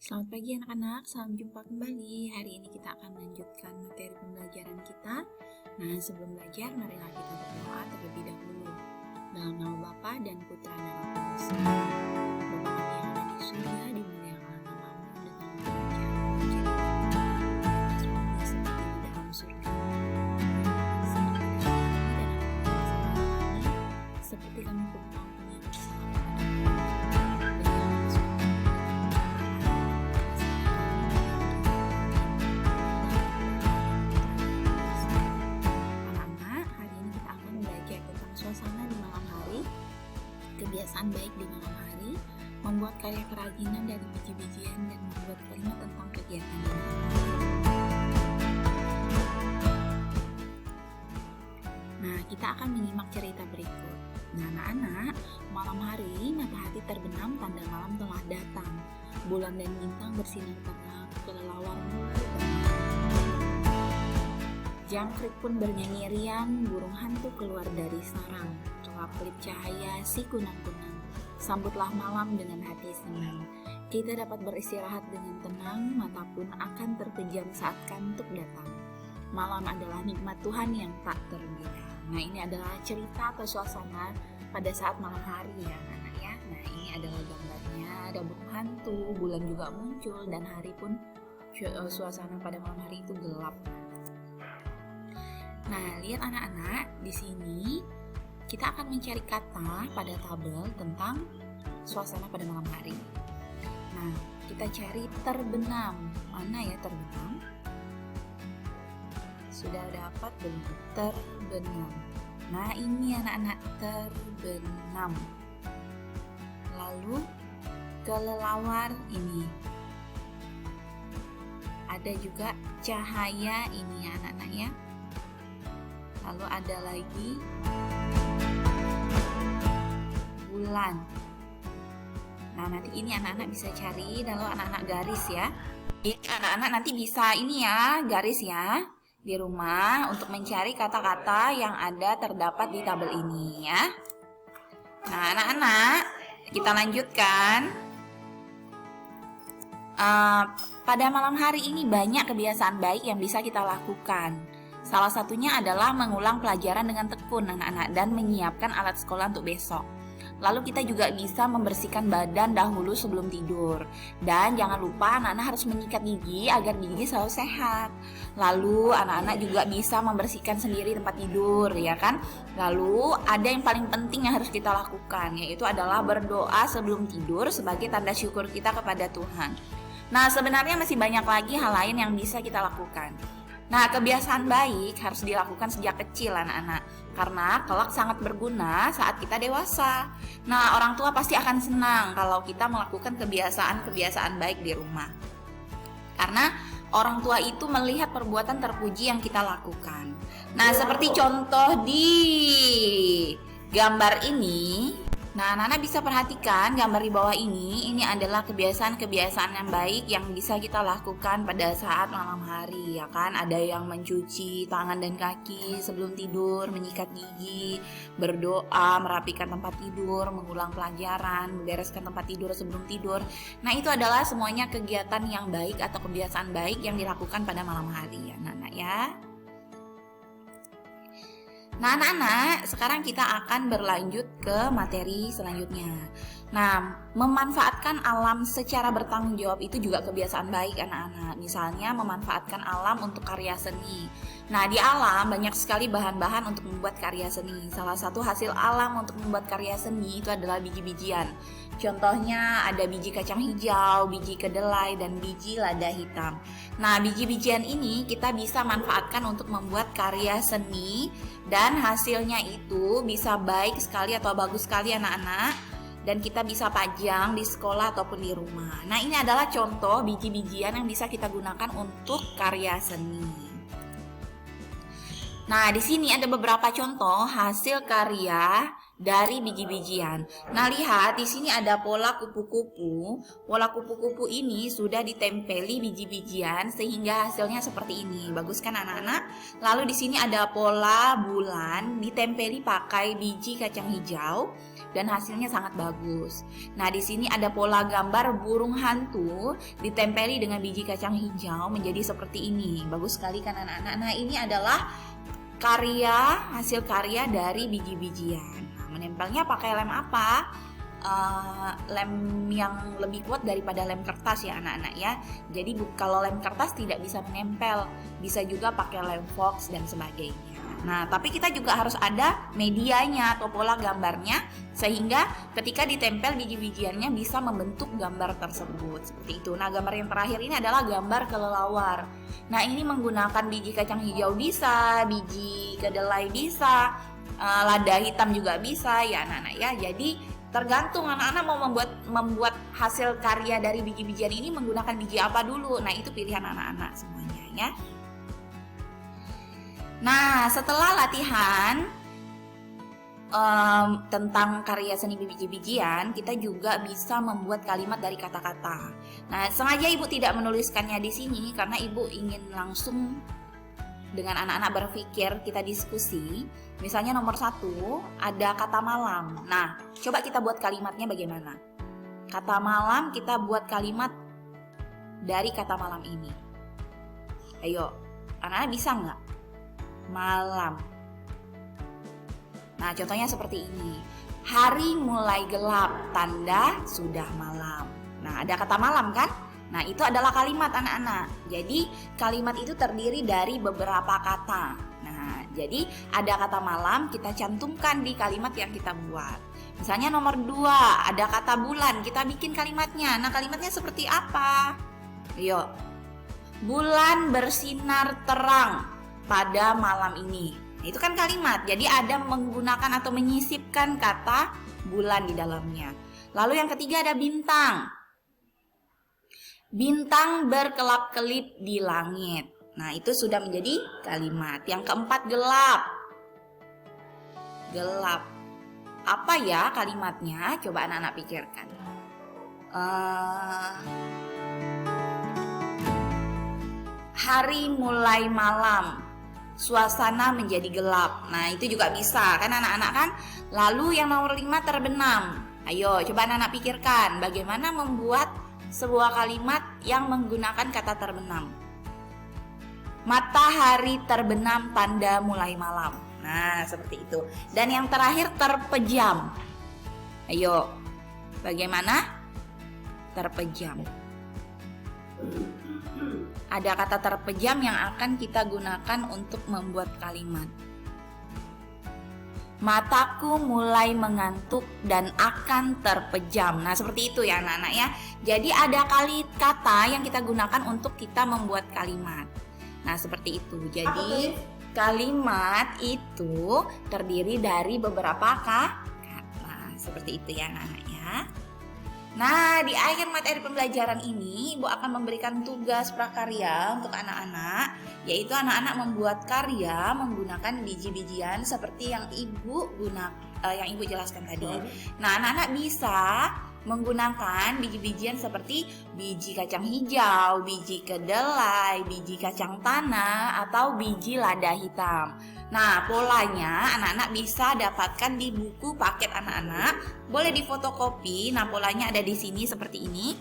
Selamat pagi anak-anak, salam jumpa kembali. Hari ini kita akan melanjutkan materi pembelajaran kita. Nah, sebelum belajar, marilah kita berdoa terlebih dahulu. Dalam nama Bapa dan Putra dan Roh Kudus. Bapa kami yang ada di surga, dimuliakanlah namamu, datanglah kerajaanmu, jadilah di atas bumi seperti di dalam surga. Seperti kami pun mengampuni kesalahan kami. Suasana di malam hari, kebiasaan baik di malam hari, membuat karya kerajinan dari biji-bijian dan membuat kalimat tentang kegiatan di malam hari. Nah, kita akan menyimak cerita berikut. Nah, anak-anak, malam hari matahari terbenam, tanda malam telah datang. Bulan dan bintang bersinar terang, kelelawar mulai bermain. Jangkrik pun bernyanyi riang, burung hantu keluar dari sarang. Kelap-kelip cahaya si kunang-kunang. Sambutlah malam dengan hati senang. Kita dapat beristirahat dengan tenang, mata pun akan terpejam saat kantuk datang. Malam adalah nikmat Tuhan yang tak terhingga. Nah, ini adalah cerita atau suasana pada saat malam hari ya anak-anak ya. Nah, ini adalah gambarnya, ada burung hantu, bulan juga muncul, dan hari pun suasana pada malam hari itu gelap. Nah, lihat anak-anak, di sini kita akan mencari kata pada tabel tentang suasana pada malam hari. Nah, kita cari terbenam. Mana ya terbenam? Sudah dapat belum? Terbenam. Nah, ini anak-anak, terbenam. Lalu kelelawar ini. Ada juga cahaya ini anak-anak ya. Lalu ada lagi bulan. Nah, nanti ini anak-anak bisa cari, lalu anak-anak garis ya. Anak-anak nanti bisa ini ya, garis ya di rumah untuk mencari kata-kata yang ada terdapat di tabel ini ya. Nah, anak-anak, kita lanjutkan. Pada malam hari ini banyak kebiasaan baik yang bisa kita lakukan. Salah satunya adalah mengulang pelajaran dengan tekun anak-anak dan menyiapkan alat sekolah untuk besok. Lalu kita juga bisa membersihkan badan dahulu sebelum tidur. Dan jangan lupa anak-anak harus menyikat gigi agar gigi selalu sehat. Lalu anak-anak juga bisa membersihkan sendiri tempat tidur ya kan. Lalu ada yang paling penting yang harus kita lakukan, yaitu adalah berdoa sebelum tidur sebagai tanda syukur kita kepada Tuhan. Nah, sebenarnya masih banyak lagi hal lain yang bisa kita lakukan. Nah, kebiasaan baik harus dilakukan sejak kecil anak-anak, karena kelak sangat berguna saat kita dewasa. Nah, orang tua pasti akan senang kalau kita melakukan kebiasaan-kebiasaan baik di rumah. Karena orang tua itu melihat perbuatan terpuji yang kita lakukan. Nah, seperti contoh di gambar ini. Nah, anak-anak bisa perhatikan gambar di bawah ini. Ini adalah kebiasaan-kebiasaan yang baik yang bisa kita lakukan pada saat malam hari, ya kan? Ada yang mencuci tangan dan kaki sebelum tidur, menyikat gigi, berdoa, merapikan tempat tidur, mengulang pelajaran, membereskan tempat tidur sebelum tidur. Nah, itu adalah semuanya kegiatan yang baik atau kebiasaan baik yang dilakukan pada malam hari, ya, anak-anak ya. Nah, anak-anak, sekarang kita akan berlanjut ke materi selanjutnya. Nah, memanfaatkan alam secara bertanggung jawab itu juga kebiasaan baik anak-anak. Misalnya memanfaatkan alam untuk karya seni. Nah, di alam banyak sekali bahan-bahan untuk membuat karya seni. Salah satu hasil alam untuk membuat karya seni itu adalah biji-bijian. Contohnya ada biji kacang hijau, biji kedelai, dan biji lada hitam. Nah, biji-bijian ini kita bisa manfaatkan untuk membuat karya seni dan hasilnya itu bisa baik sekali atau bagus sekali anak-anak, dan kita bisa pajang di sekolah ataupun di rumah. Nah, ini adalah contoh biji-bijian yang bisa kita gunakan untuk karya seni. Nah, di sini ada beberapa contoh hasil karya dari biji-bijian. Nah, lihat di sini ada pola kupu-kupu. Pola kupu-kupu ini sudah ditempeli biji-bijian sehingga hasilnya seperti ini. Bagus kan anak-anak? Lalu di sini ada pola bulan ditempeli pakai biji kacang hijau. dan hasilnya sangat bagus. Nah, di sini ada pola gambar burung hantu ditempeli dengan biji kacang hijau menjadi seperti ini. Bagus sekali kan anak-anak? Nah, ini adalah hasil karya dari biji-bijian. Nah, menempelnya pakai lem apa? Lem yang lebih kuat daripada lem kertas ya anak-anak ya. Jadi kalau lem kertas tidak bisa menempel, bisa juga pakai lem fox dan sebagainya. Nah, tapi kita juga harus ada medianya atau pola gambarnya sehingga ketika ditempel biji-bijiannya bisa membentuk gambar tersebut seperti itu. Nah, gambar yang terakhir ini adalah gambar kelelawar. Nah, ini menggunakan biji kacang hijau bisa, biji kedelai bisa, lada hitam juga bisa ya anak-anak ya. Jadi tergantung anak-anak mau membuat hasil karya dari biji-bijian ini menggunakan biji apa dulu. Nah, itu pilihan anak-anak semuanya ya. Nah, setelah latihan tentang karya seni biji-bijian, kita juga bisa membuat kalimat dari kata-kata. Nah, sengaja Ibu tidak menuliskannya di sini karena Ibu ingin langsung dengan anak-anak berpikir, kita diskusi. Misalnya nomor 1, ada kata malam. Nah, coba kita buat kalimatnya bagaimana? Kata malam, kita buat kalimat dari kata malam ini. Ayo, anak-anak bisa nggak? Malam. Nah, contohnya seperti ini. Hari mulai gelap, tanda sudah malam. Nah, ada kata malam kan? Nah, itu adalah kalimat anak-anak. Jadi, kalimat itu terdiri dari beberapa kata. Nah, jadi ada kata malam kita cantumkan di kalimat yang kita buat. Misalnya nomor 2, ada kata bulan, kita bikin kalimatnya. Nah, kalimatnya seperti apa? Yuk. Bulan bersinar terang pada malam ini. Nah, itu kan kalimat. Jadi ada menggunakan atau menyisipkan kata bulan di dalamnya. Lalu yang ketiga ada bintang. Bintang berkelap-kelip di langit. Nah, itu sudah menjadi kalimat. Yang keempat gelap. Gelap. Apa ya kalimatnya? Coba anak-anak pikirkan. Hari mulai malam. Suasana menjadi gelap. Nah, itu juga bisa kan anak-anak kan? Lalu yang nomor 5 terbenam. Ayo coba anak-anak pikirkan bagaimana membuat sebuah kalimat yang menggunakan kata terbenam. Matahari terbenam tanda mulai malam. Nah, seperti itu. Dan yang terakhir terpejam. Ayo, bagaimana? Terpejam. Ada kata terpejam yang akan kita gunakan untuk membuat kalimat. Mataku mulai mengantuk dan akan terpejam. Nah, seperti itu ya anak-anak ya. Jadi ada kata yang kita gunakan untuk kita membuat kalimat. Nah, seperti itu. Jadi kalimat itu terdiri dari beberapa kata. Seperti itu ya anak-anak ya. Nah, di akhir materi pembelajaran ini, Ibu akan memberikan tugas prakarya untuk anak-anak, yaitu anak-anak membuat karya menggunakan biji-bijian seperti yang Ibu jelaskan tadi. Nah, anak-anak bisa menggunakan biji-bijian seperti biji kacang hijau, biji kedelai, biji kacang tanah, atau biji lada hitam. Nah, polanya anak-anak bisa dapatkan di buku paket anak-anak. Boleh difotokopi. Nah, polanya ada di sini seperti ini.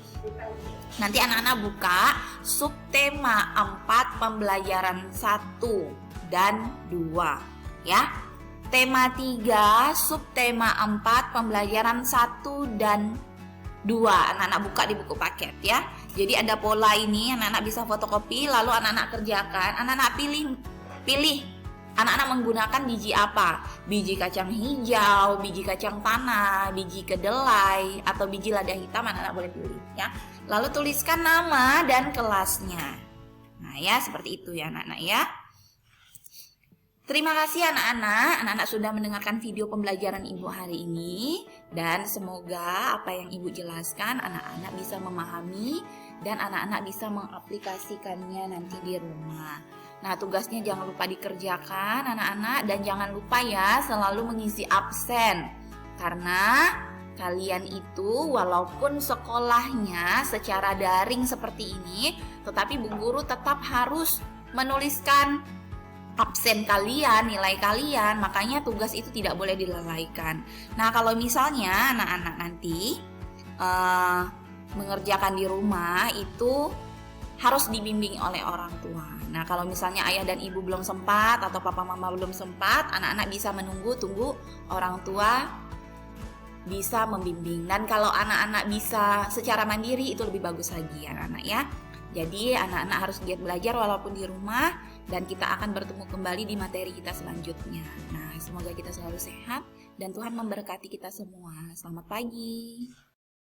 Nanti anak-anak buka subtema 4 pembelajaran 1 dan 2 ya. Tema 3, subtema 4 pembelajaran 1 dan 2. Anak-anak buka di buku paket ya. Jadi ada pola ini, anak-anak bisa fotokopi lalu anak-anak kerjakan. Anak-anak pilih anak-anak menggunakan biji apa? Biji kacang hijau, biji kacang tanah, biji kedelai, atau biji lada hitam, anak-anak boleh pilih ya. Lalu tuliskan nama dan kelasnya. Nah ya, seperti itu ya anak-anak ya. Terima kasih anak-anak sudah mendengarkan video pembelajaran Ibu hari ini. Dan semoga apa yang Ibu jelaskan anak-anak bisa memahami dan anak-anak bisa mengaplikasikannya nanti di rumah. Nah, tugasnya jangan lupa dikerjakan anak-anak, dan jangan lupa ya selalu mengisi absen. Karena kalian itu walaupun sekolahnya secara daring seperti ini, tetapi Bu Guru tetap harus menuliskan absen kalian, nilai kalian, makanya tugas itu tidak boleh dilalaikan. Nah, kalau misalnya anak-anak nanti mengerjakan di rumah itu harus dibimbing oleh orang tua. Nah, kalau misalnya ayah dan ibu belum sempat atau papa mama belum sempat, anak-anak bisa tunggu orang tua bisa membimbing. Dan kalau anak-anak bisa secara mandiri itu lebih bagus lagi ya anak ya. Jadi anak-anak harus giat belajar walaupun di rumah, dan kita akan bertemu kembali di materi kita selanjutnya. Nah, semoga kita selalu sehat dan Tuhan memberkati kita semua. Selamat pagi.